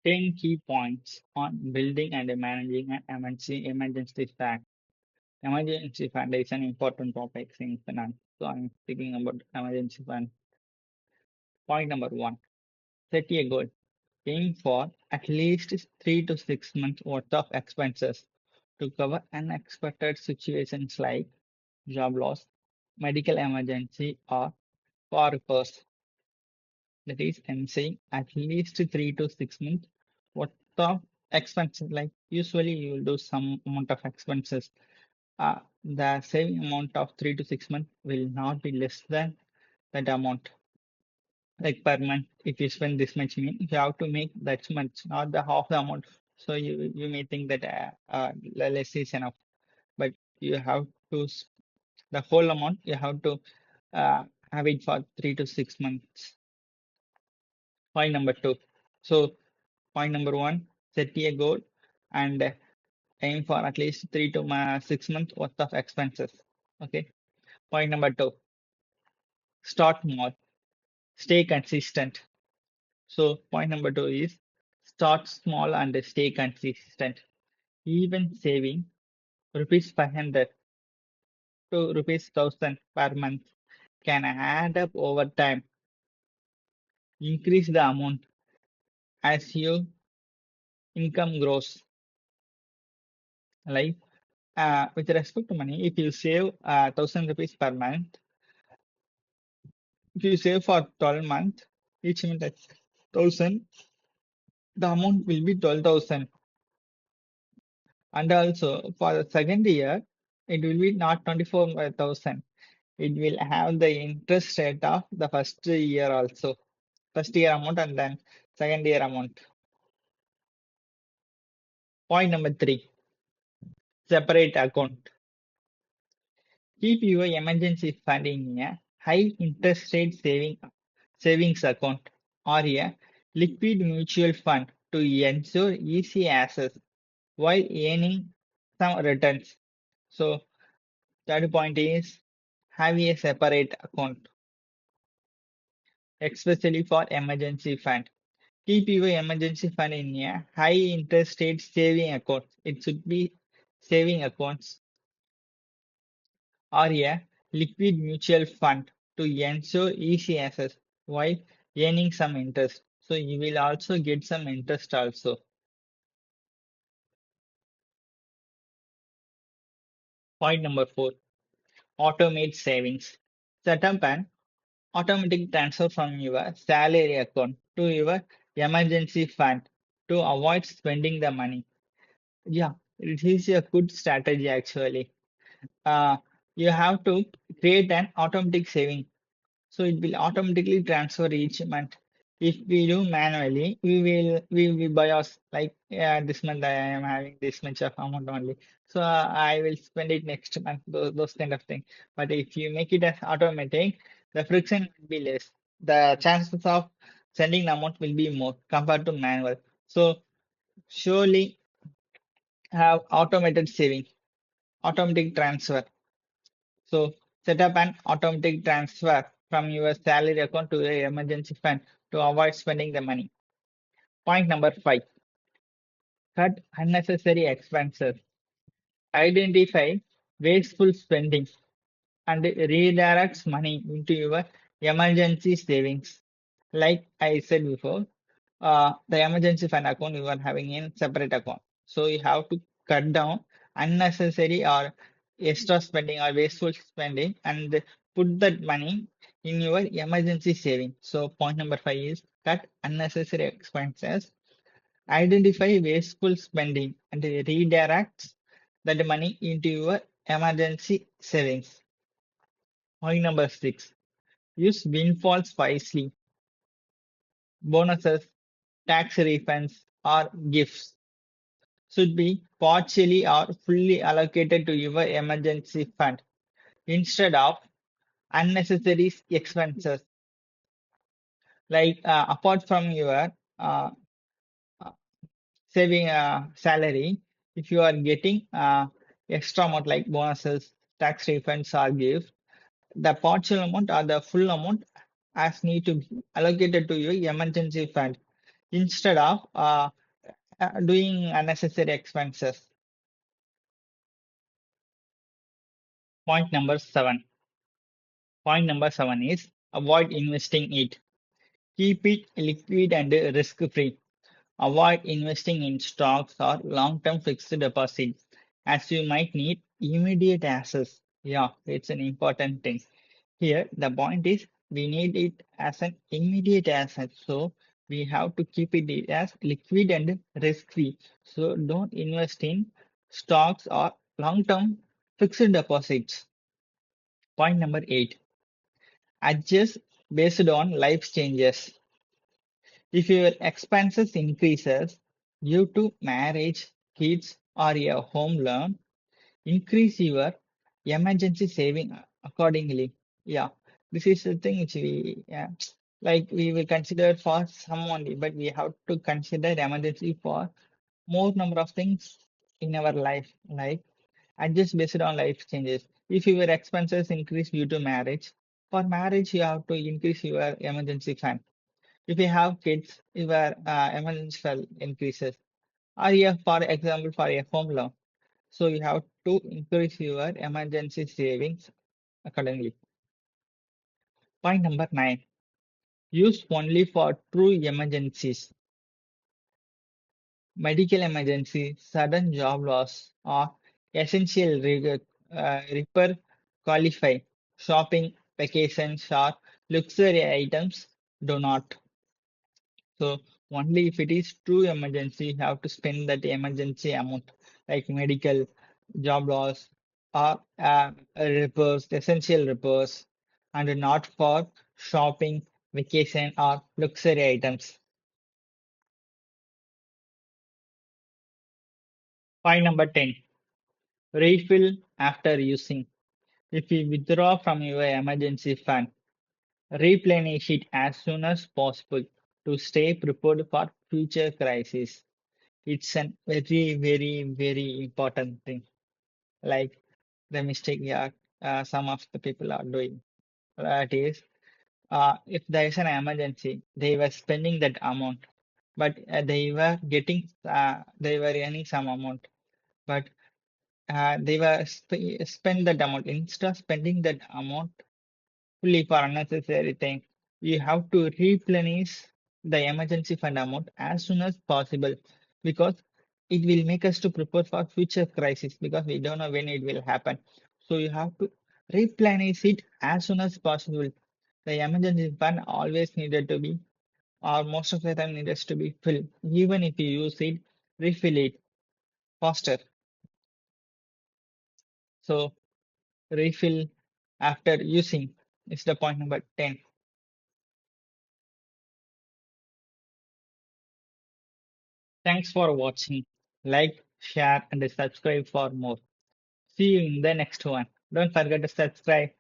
10 key points on building and managing an emergency fund. Emergency fund is an important topic in finance. So I'm speaking about emergency fund. Point number one, set a goal. Aim for at least 3 to 6 months worth of expenses to cover unexpected situations like job loss, medical emergency, or car repairs. That is, I'm saying at least 3 to 6 months worth of expenses. Like usually you will do some amount of expenses. The saving amount of 3 to 6 months will not be less than that amount. Like per month, if you spend this much, mean you have to make that much, not the half the amount. So you may think that less is enough, but you have to the whole amount. You have to uh, have it for 3 to 6 months. Point number two. So point number one, set a goal and aim for at least 3 to 6 months worth of expenses. Okay. Point number two, start small, stay consistent. So point number two is start small and stay consistent. Even saving rupees 500 to rupees 1000 per month can add up over time. Increase the amount as your income grows. Like with respect to money, if you save 1000 rupees per month, if you save for 12 months, each month at 1000, the amount will be 12,000. And also for the second year, it will be not 24,000. It will have the interest rate of the first year also. First year amount and then second year amount. Point number three, separate account. Keep your emergency fund in a high interest rate savings account or a liquid mutual fund to ensure easy access while earning some returns. So third point is have a separate account, especially for emergency fund. Keep your emergency fund in a high interest rate saving account. It should be saving accounts or a liquid mutual fund to ensure easy access while earning some interest. So you will also get some interest also. Point number four, automate savings. Set up an automatic transfer from your salary account to your emergency fund to avoid spending the money. Yeah, it is a good strategy actually. Uh, you have to create an automatic saving. So it will automatically transfer each month. If we do manually, we bias like this month I am having this much of amount only. So I will spend it next month, those kind of things. But if you make it as automatic, the friction will be less. The chances of sending the amount will be more compared to manual. So surely have automated saving, automatic transfer. So set up an automatic transfer from your salary account to your emergency fund to avoid spending the money. Point number five, cut unnecessary expenses. Identify wasteful spending and redirects money into your emergency savings. Like I said before, the emergency fund account you are having in separate account. So you have to cut down unnecessary or extra spending or wasteful spending and put that money in your emergency saving. So point number five is cut unnecessary expenses, identify wasteful spending and redirect that money into your emergency savings. Point number six, use windfalls wisely, bonuses, tax refunds, or gifts should be partially or fully allocated to your emergency fund instead of unnecessary expenses. Like apart from your uh, uh, saving salary, if you are getting extra amount like bonuses, tax refunds, or gifts, the partial amount or the full amount as need to be allocated to your emergency fund. instead of doing unnecessary expenses. Point number seven. Point number seven is avoid investing it. Keep it liquid and risk free. Avoid investing in stocks or long term fixed deposits as you might need immediate access. Yeah, it's an important thing. Here, the point is we need it as an immediate asset. So we have to keep it as liquid and risk free. So don't invest in stocks or long term fixed deposits. Point number eight, adjust based on life changes. If your expenses increases due to marriage, kids, or a home loan, increase your emergency saving accordingly. Yeah, this is the thing which we like we will consider for some only, but we have to consider emergency for more number of things in our life, like adjust based on life changes. If your expenses increase due to marriage, for marriage you have to increase your emergency fund. If you have kids, your emergency fund increases. Or yeah, for example, for a home loan, so you have to increase your emergency savings accordingly. Point number nine, use only for true emergencies. Medical emergency, sudden job loss, or essential repair qualify. Shopping, vacations, or luxury items do not. So only if it is true emergency, you have to spend that emergency amount, like medical, job loss, or repairs, essential repairs, and not for shopping, vacation, or luxury items. Point number 10. Refill after using. If you withdraw from your emergency fund, replenish it as soon as possible to stay prepared for future crises. It's a very, very, very important thing. Like the mistake, yeah, some of the people are doing. That is, if there is an emergency, they were spending that amount, but they were earning some amount, but they were spend that amount. Instead of spending that amount fully for unnecessary thing, you have to replenish the emergency fund amount as soon as possible because it will make us to prepare for future crisis because we don't know when it will happen. So you have to replenish it as soon as possible. The emergency fund always needed to be, or most of the time needs to be filled. Even if you use it, refill it faster. So refill after using is the point number 10. Thanks for watching. Like, share, and subscribe for more. See you in the next one. Don't forget to subscribe.